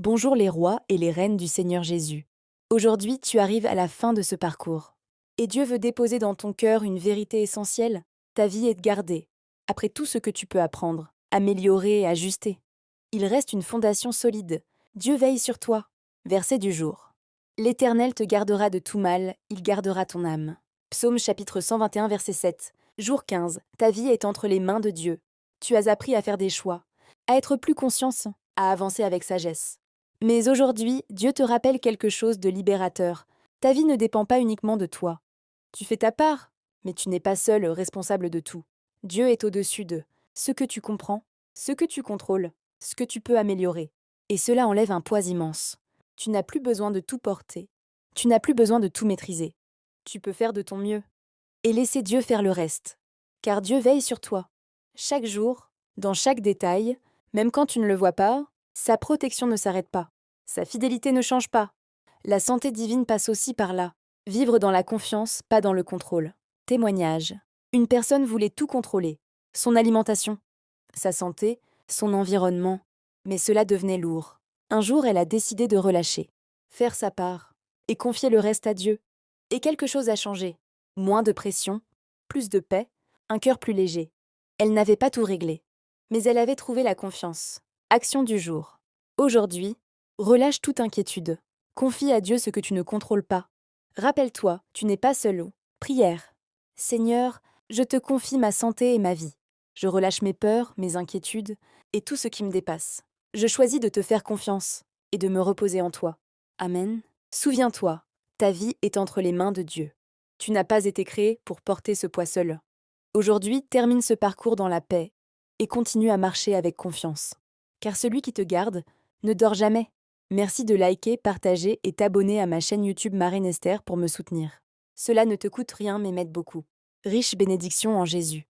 Bonjour les rois et les reines du Seigneur Jésus. Aujourd'hui, tu arrives à la fin de ce parcours. Et Dieu veut déposer dans ton cœur une vérité essentielle. Ta vie est gardée. Après tout ce que tu peux apprendre, améliorer et ajuster. Il reste une fondation solide. Dieu veille sur toi. Verset du jour. L'Éternel te gardera de tout mal, il gardera ton âme. Psaume chapitre 121, verset 7. Jour 15. Ta vie est entre les mains de Dieu. Tu as appris à faire des choix, à être plus conscience, à avancer avec sagesse. Mais aujourd'hui, Dieu te rappelle quelque chose de libérateur. Ta vie ne dépend pas uniquement de toi. Tu fais ta part, mais tu n'es pas seul responsable de tout. Dieu est au-dessus de ce que tu comprends, ce que tu contrôles, ce que tu peux améliorer. Et cela enlève un poids immense. Tu n'as plus besoin de tout porter. Tu n'as plus besoin de tout maîtriser. Tu peux faire de ton mieux et laisser Dieu faire le reste. Car Dieu veille sur toi. Chaque jour, dans chaque détail, même quand tu ne le vois pas, sa protection ne s'arrête pas. Sa fidélité ne change pas. La santé divine passe aussi par là. Vivre dans la confiance, pas dans le contrôle. Témoignage. Une personne voulait tout contrôler. Son alimentation, sa santé, son environnement. Mais cela devenait lourd. Un jour, elle a décidé de relâcher, faire sa part, et confier le reste à Dieu. Et quelque chose a changé. Moins de pression, plus de paix, un cœur plus léger. Elle n'avait pas tout réglé, mais elle avait trouvé la confiance. Action du jour. Aujourd'hui, relâche toute inquiétude. Confie à Dieu ce que tu ne contrôles pas. Rappelle-toi, tu n'es pas seul. Prière. Seigneur, je te confie ma santé et ma vie. Je relâche mes peurs, mes inquiétudes et tout ce qui me dépasse. Je choisis de te faire confiance et de me reposer en toi. Amen. Souviens-toi, ta vie est entre les mains de Dieu. Tu n'as pas été créé pour porter ce poids seul. Aujourd'hui, termine ce parcours dans la paix et continue à marcher avec confiance. Car celui qui te garde ne dort jamais. Merci de liker, partager et t'abonner à ma chaîne YouTube Marraine Esther pour me soutenir. Cela ne te coûte rien mais m'aide beaucoup. Riche bénédiction en Jésus.